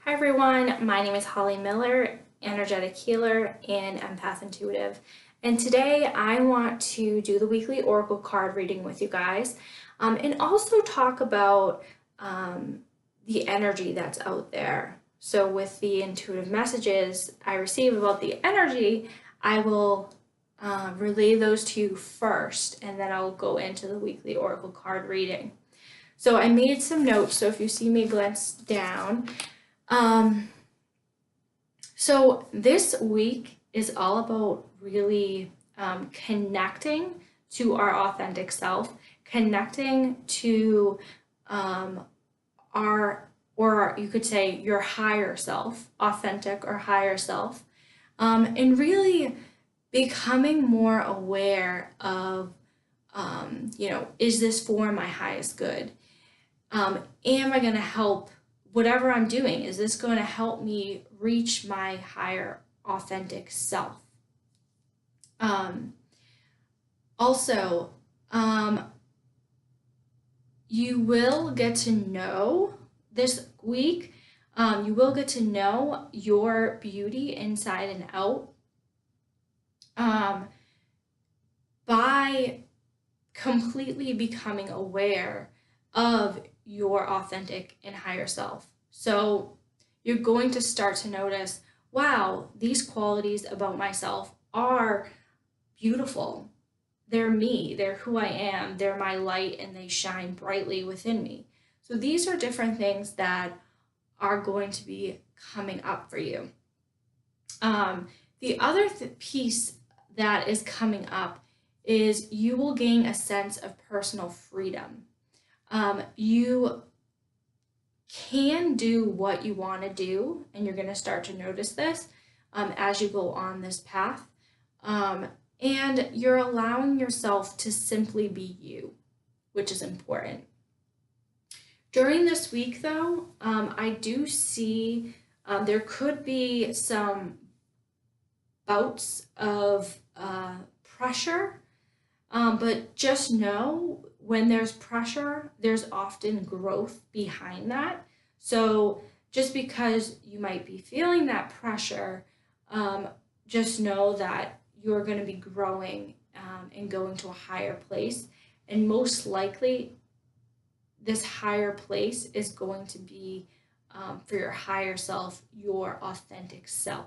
Hi everyone, my name is Holly Miller, energetic healer and empath intuitive. And today I want to do the weekly oracle card reading with you guys and also talk about the energy that's out there. So with the intuitive messages I receive about the energy, I will relay those to you first, and then I'll go into the weekly oracle card reading. So I made some notes, so if you see me glance down, so this week is all about really connecting to our authentic self, connecting to or you could say your higher self, authentic or higher self, and really becoming more aware of, is this for my highest good? Am I going to help whatever I'm doing? Is this going to help me reach my higher authentic self? Also, you will get to know this week, you will get to know your beauty inside and out by completely becoming aware of your authentic and higher self. So you're going to start to notice, wow, these qualities about myself are beautiful. They're me, they're who I am, they're my light, and they shine brightly within me. So these are different things that are going to be coming up for you. The other piece that is coming up is you will gain a sense of personal freedom. You can do what you want to do, and you're going to start to notice this as you go on this path. And you're allowing yourself to simply be you, which is important. During this week, though, I do see there could be some bouts of pressure, but just know when there's pressure, there's often growth behind that. So just because you might be feeling that pressure, just know that you're going to be growing and going to a higher place. And most likely, this higher place is going to be for your higher self, your authentic self.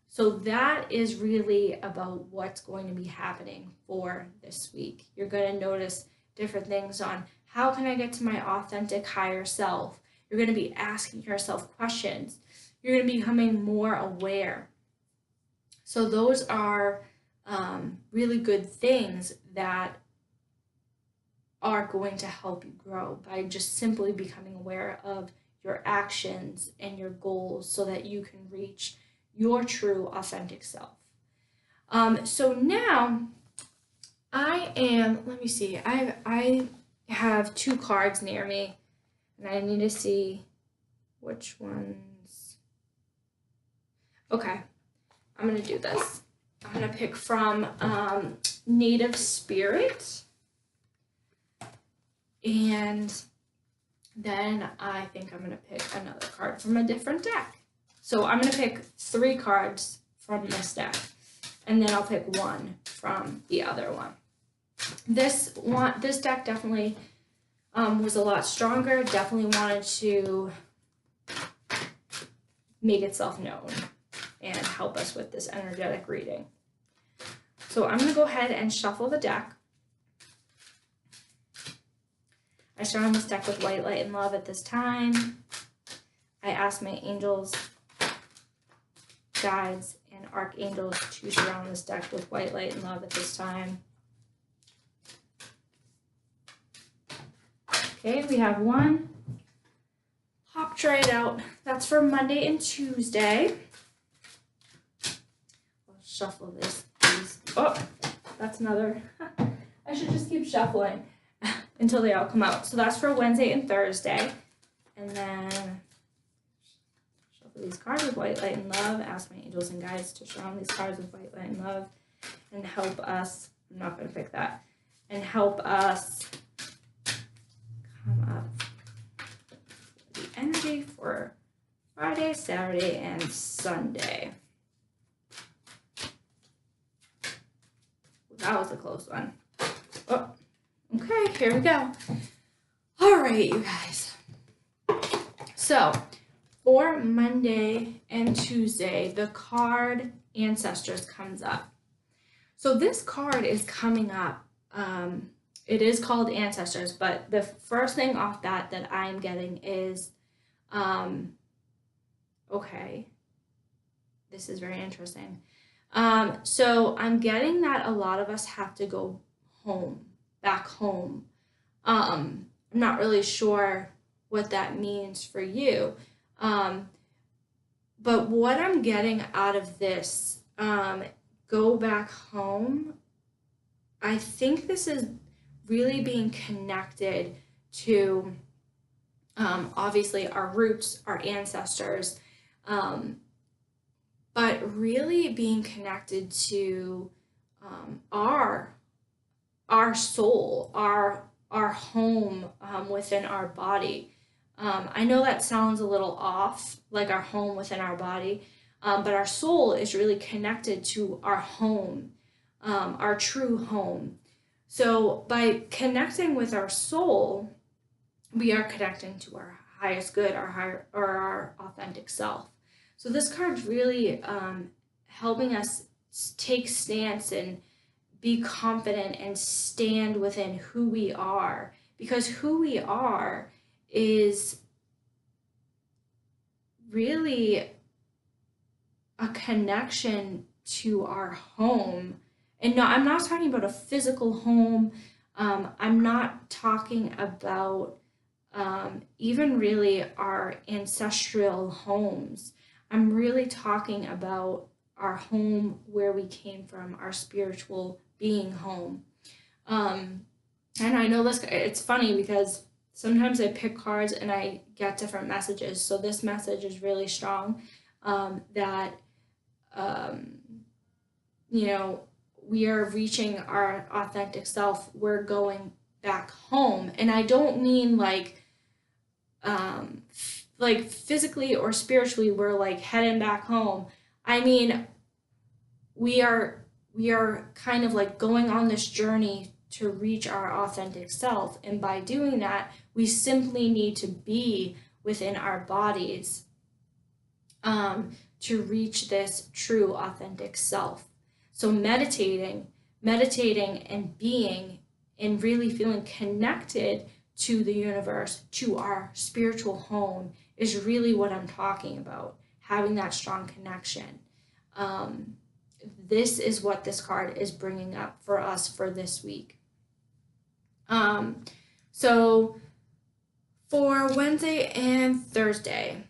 So that is really about what's going to be happening for this week. You're going to notice different things on how can I get to my authentic higher self. You're going to be asking yourself questions. You're going to be becoming more aware. So those are really good things that are going to help you grow by just simply becoming aware of your actions and your goals so that you can reach your true authentic self. So now let me see, I have two cards near me and I need to see which ones. Okay, I'm going to do this. I'm going to pick from Native Spirit, and then I think I'm going to pick another card from a different deck. So I'm going to pick 3 cards from this deck, and then I'll pick 1 from the other one. This deck definitely was a lot stronger, definitely wanted to make itself known and help us with this energetic reading. So I'm going to go ahead and shuffle the deck. I surround this deck with white light and love at this time. I ask my angels, guides, and archangels to surround this deck with white light and love at this time. Okay, we have 1. Popped right out. That's for Monday and Tuesday. I'll shuffle this, please. Oh, that's another. I should just keep shuffling until they all come out. So that's for Wednesday and Thursday. And then shuffle these cards with white light and love. Ask my angels and guides to surround these cards with white light and love and help us. I'm not going to pick that. And help us come up with the energy for Friday, Saturday, and Sunday. That was a close one. Oh, okay, here we go. All right, you guys. So, for Monday and Tuesday, the card Ancestors comes up. So this card is coming up. It is called Ancestors, but the first thing off that I'm getting is, okay, this is very interesting. So I'm getting that a lot of us have to go home, back home. I'm not really sure what that means for you. But what I'm getting out of this, go back home, I think this is really being connected to obviously our roots, our ancestors, but really being connected to our soul, our home within our body. I know that sounds a little off, like our home within our body, but our soul is really connected to our home, our true home. So by connecting with our soul, we are connecting to our highest good, our authentic self. So this card's really helping us take stance and be confident and stand within who we are, because who we are is really a connection to our home. And no, I'm not talking about a physical home. I'm not talking about even really our ancestral homes. I'm really talking about our home where we came from, our spiritual being home. And I know this, it's funny because sometimes I pick cards and I get different messages. So this message is really strong, that, you know, we are reaching our authentic self. We're going back home. And I don't mean like physically or spiritually, we're like heading back home. I mean, we are kind of like going on this journey to reach our authentic self. And by doing that, we simply need to be within our bodies to reach this true authentic self. So meditating and being and really feeling connected to the universe, to our spiritual home, is really what I'm talking about. Having that strong connection. This is what this card is bringing up for us for this week. So for Wednesday and Thursday,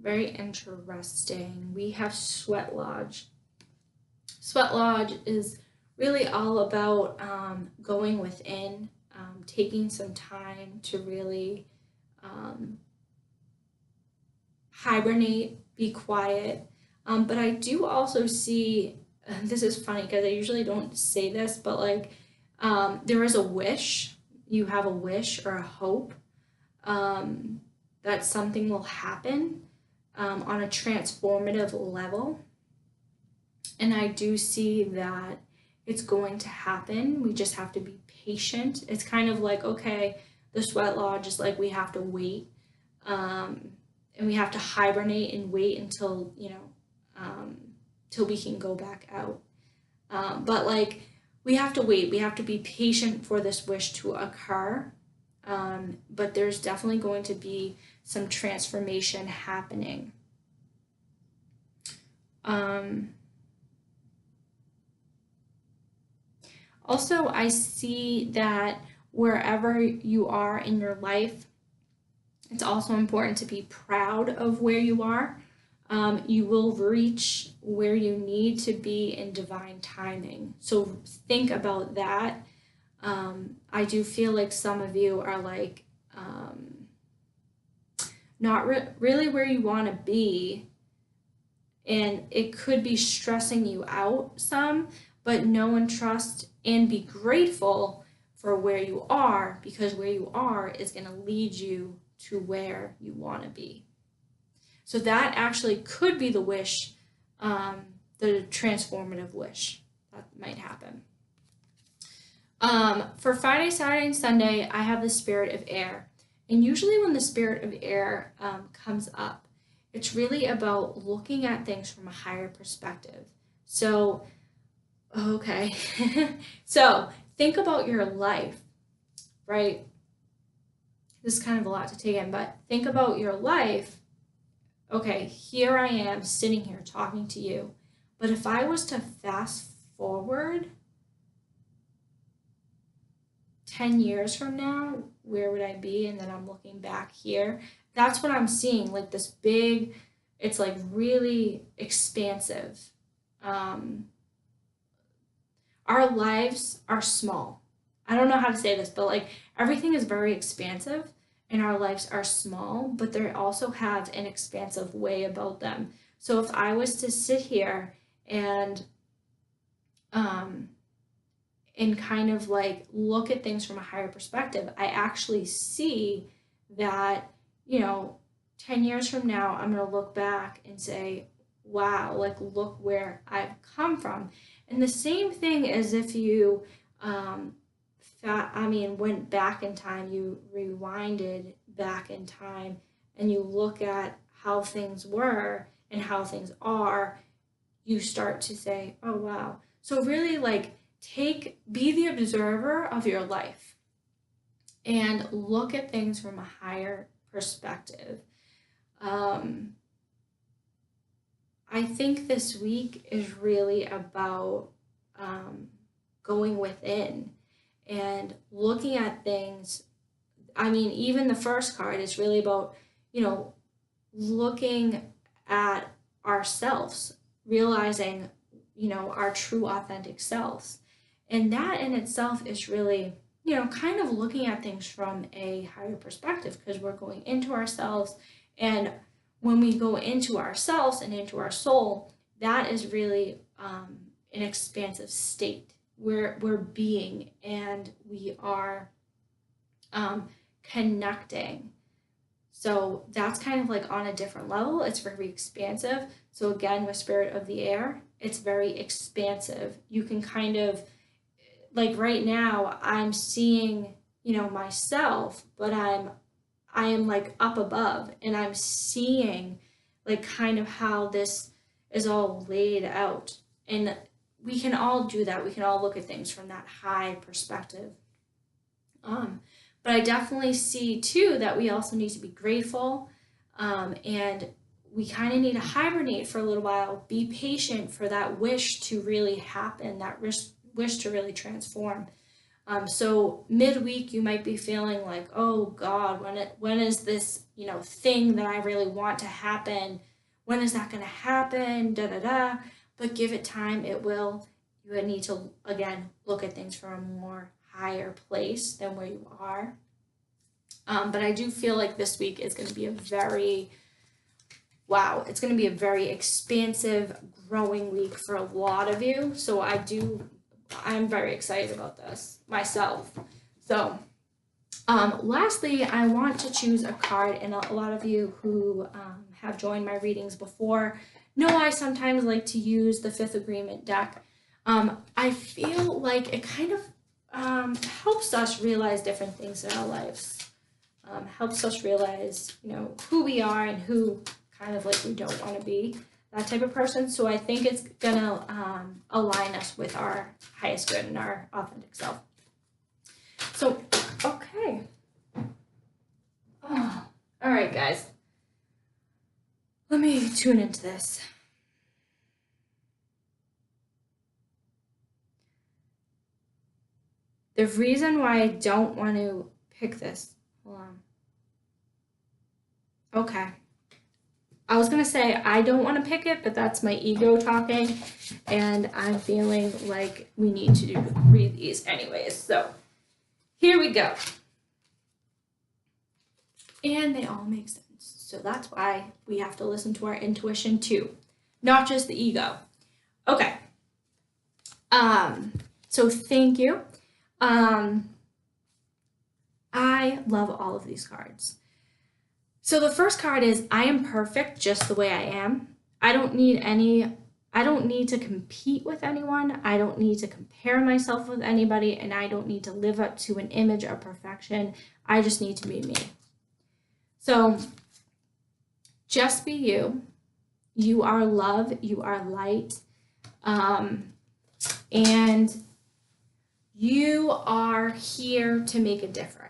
very interesting. We have Sweat Lodge. Sweat Lodge is really all about going within, taking some time to really hibernate, be quiet. But I do also see, this is funny because I usually don't say this, but like there is a wish, you have a wish or a hope that something will happen on a transformative level. And I do see that it's going to happen. We just have to be patient. It's kind of like, okay, the Sweat Lodge is like we have to wait. And we have to hibernate and wait until, till we can go back out. But like, we have to wait. We have to be patient for this wish to occur. But there's definitely going to be some transformation happening. Also, I see that wherever you are in your life, it's also important to be proud of where you are. You will reach where you need to be in divine timing. So think about that. I do feel like some of you are like not really where you want to be, and it could be stressing you out some, but know and trust and be grateful for where you are, because where you are is going to lead you to where you want to be. So that actually could be the wish, the transformative wish that might happen. For Friday, Saturday, and Sunday, I have the spirit of air. And usually when the spirit of air comes up, it's really about looking at things from a higher perspective. So, okay. So think about your life, right? This is kind of a lot to take in, but think about your life. Okay, here I am sitting here talking to you. But if I was to fast forward 10 years from now, where would I be? And then I'm looking back here. That's what I'm seeing, like this big, it's like really expansive. Our lives are small. I don't know how to say this, but like everything is very expansive and our lives are small, but they also have an expansive way about them. So if I was to sit here and kind of like look at things from a higher perspective, I actually see that, 10 years from now, I'm going to look back and say, wow, like look where I've come from. And the same thing as if you, went back in time, you rewinded back in time and you look at how things were and how things are, you start to say, oh, wow. So really like be the observer of your life and look at things from a higher perspective. I think this week is really about going within and looking at things. Even the first card is really about, looking at ourselves, realizing, our true authentic selves. And that in itself is really, kind of looking at things from a higher perspective because we're going into ourselves. And when we go into ourselves and into our soul, that is really an expansive state. We're being and we are connecting. So that's kind of like on a different level. It's very expansive. So again, with Spirit of the Air, it's very expansive. You can kind of, like right now, I'm seeing, myself, but I am like up above and I'm seeing like kind of how this is all laid out. And we can all do that. We can all look at things from that high perspective. But I definitely see too that we also need to be grateful, and we kind of need to hibernate for a little while, be patient for that wish to really happen, that wish to really transform. So midweek you might be feeling like, oh God, when is this, thing that I really want to happen? When is that going to happen? Da da da. But give it time, it will. You need to again look at things from a more higher place than where you are. But I do feel like this week is going to be it's going to be a very expansive, growing week for a lot of you. So I'm very excited about this myself. So lastly, I want to choose a card, and a lot of you who have joined my readings before know I sometimes like to use the Fifth Agreement deck. I feel like it kind of helps us realize different things in our lives. Helps us realize, who we are and who kind of like we don't want to be, that type of person. So I think it's gonna align us with our highest good and our authentic self. So, okay. Oh, all right, guys. Let me tune into this. The reason why I don't want to pick this, hold on. Okay. I was going to say I don't want to pick it, but that's my ego talking, and I'm feeling like we need to read these anyways. So here we go. And they all make sense. So that's why we have to listen to our intuition too, not just the ego. Okay. So thank you. I love all of these cards. So the first card is I am perfect just the way I am. I don't need to compete with anyone. I don't need to compare myself with anybody, and I don't need to live up to an image of perfection. I just need to be me. So just be you. You are love. You are light. And you are here to make a difference.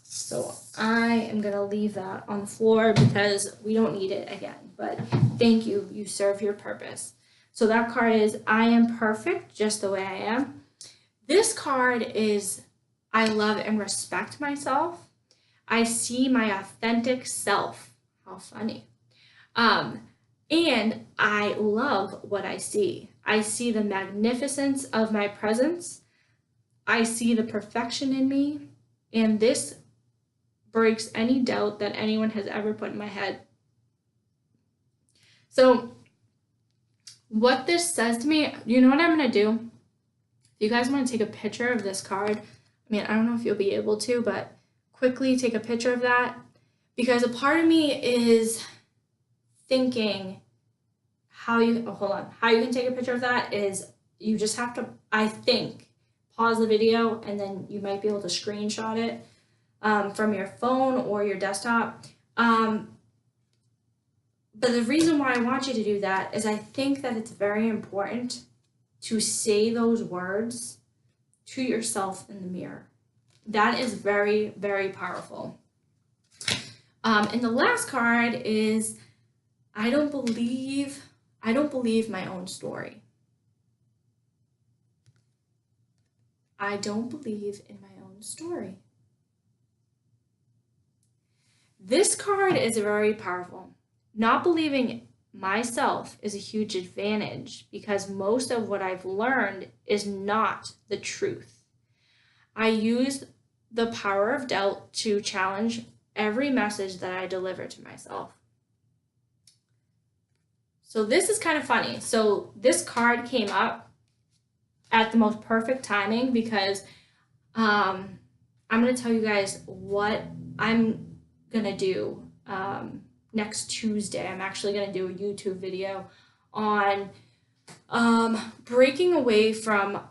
So I am going to leave that on the floor because we don't need it again. But thank you. You serve your purpose. So that card is I am perfect just the way I am. This card is I love and respect myself. I see my authentic self. How funny. And I love what I see. I see the magnificence of my presence. I see the perfection in me. And this breaks any doubt that anyone has ever put in my head. So what this says to me, you know what I'm going to do? If you guys want to take a picture of this card, I mean, I don't know if you'll be able to, but quickly take a picture of that, because a part of me is thinking how you can take a picture of that is you just have to, I think, pause the video and then you might be able to screenshot it from your phone or your desktop. But the reason why I want you to do that is I think that it's very important to say those words to yourself in the mirror. That is very, very powerful. And the last card is I don't believe my own story. I don't believe in my own story. This card is very powerful. Not believing myself is a huge advantage because most of what I've learned is not the truth. I use the power of doubt to challenge every message that I deliver to myself. So this is kind of funny. So this card came up at the most perfect timing because I'm going to tell you guys what I'm going to do next Tuesday. I'm actually going to do a YouTube video on breaking away from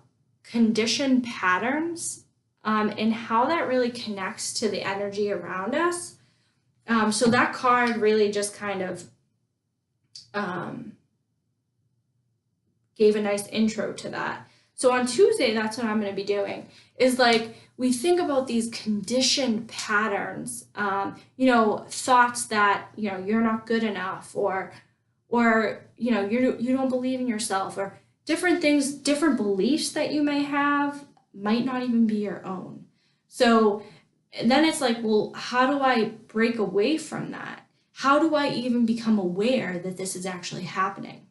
conditioned patterns and how that really connects to the energy around us. So that card really just kind of gave a nice intro to that. So on Tuesday, that's what I'm going to be doing, is like we think about these conditioned patterns, thoughts that, you're not good enough or you don't believe in yourself, or different things, different beliefs that you may have might not even be your own. So then it's like, well, how do I break away from that? How do I even become aware that this is actually happening?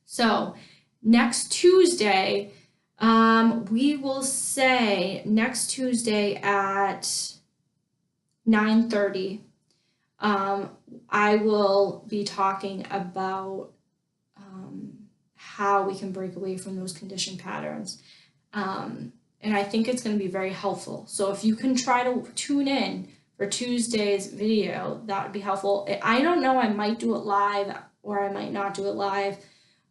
So next Tuesday, we will say next Tuesday at 9:30, I will be talking about how we can break away from those conditioned patterns. And I think it's going to be very helpful. So if you can try to tune in for Tuesday's video, that would be helpful. I don't know, I might do it live or I might not do it live,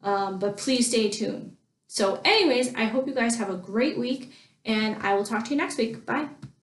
but please stay tuned. So anyways, I hope you guys have a great week and I will talk to you next week. Bye.